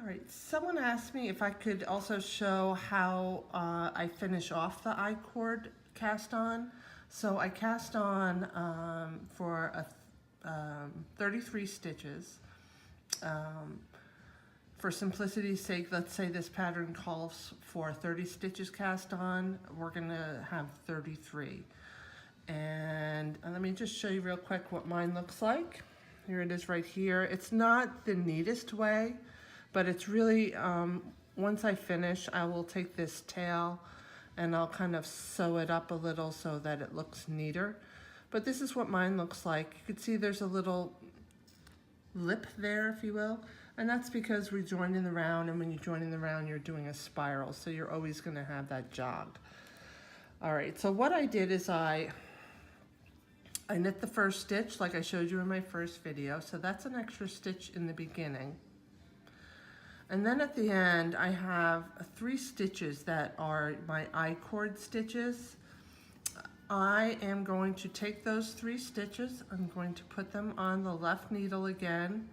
right, someone asked me if I could also show how I finish off the I-cord cast on. So I cast on for 33 stitches. For simplicity's sake, let's say this pattern calls for 30 stitches cast on. We're gonna have 33. And let me just show you real quick what mine looks like. Here it is right here. It's not the neatest way, but it's really, once I finish, I will take this tail and I'll kind of sew it up a little so that it looks neater. But this is what mine looks like. You can see there's a little lip there, if you will, and that's because we joined in the round, and when you join in the round, you're doing a spiral, so you're always gonna have that jog. All right, so what I did is I knit the first stitch like I showed you in my first video, so that's an extra stitch in the beginning. And then at the end, I have 3 stitches that are my I-cord stitches. I am going to take those 3 stitches, I'm going to put them on the left needle again,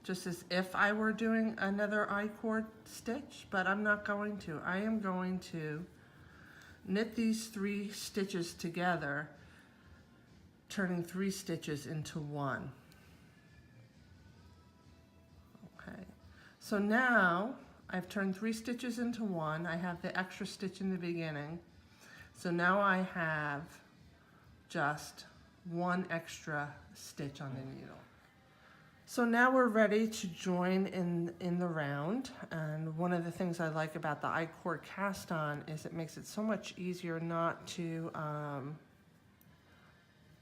just as if I were doing another I-cord stitch, but I'm not going to. I am going to knit these 3 stitches together, turning 3 stitches into 1. Okay, so now I've turned 3 stitches into 1. I have the extra stitch in the beginning. So now I have just 1 extra stitch on the needle. So now we're ready to join in the round, and one of the things I like about the I-cord cast on is it makes it so much easier not to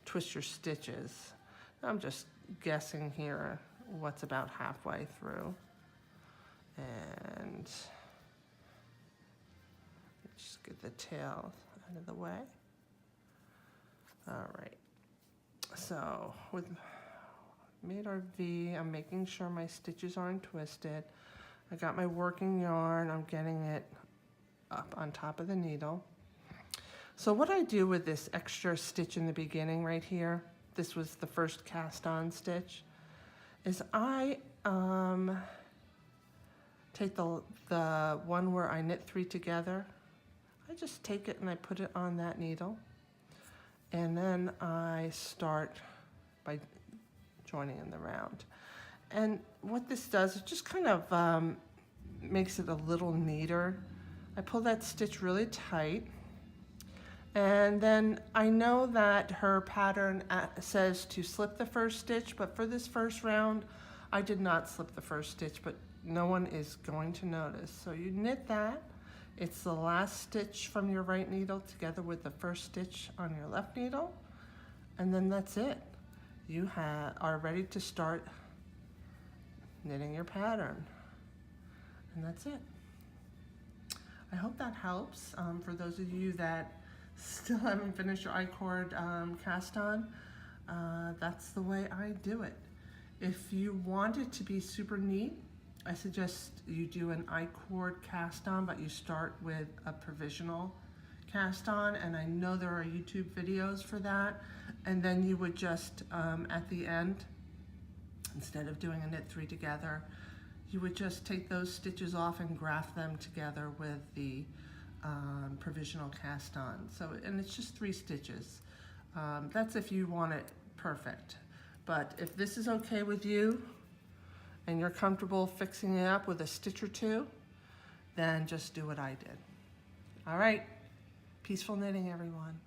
twist your stitches. I'm just guessing here what's about halfway through, and just get the tail out of the way. All right, so with made our V, I'm making sure my stitches aren't twisted. I got my working yarn, I'm getting it up on top of the needle. So what I do with this extra stitch in the beginning right here, this was the first cast on stitch, is I take the one where I knit 3 together, I just take it and I put it on that needle, and then I start by joining in the round. And what this does, it just kind of makes it a little neater. I pull that stitch really tight, and then I know that her pattern says to slip the first stitch, but for this first round, I did not slip the first stitch, but no one is going to notice. So you knit that. It's the last stitch from your right needle together with the first stitch on your left needle, and then that's it. You are ready to start knitting your pattern, and that's it. I hope that helps. For those of you that still haven't finished your I-cord cast on, that's the way I do it. If you want it to be super neat, I suggest you do an I-cord cast on, but you start with a provisional cast on, and I know there are YouTube videos for that, and then you would just at the end, instead of doing a knit 3 together, you would just take those stitches off and graft them together with the provisional cast on. So, and it's just 3 stitches. That's if you want it perfect, but if this is okay with you and you're comfortable fixing it up with a stitch or 2, then just do what I did. All right. Peaceful knitting, everyone.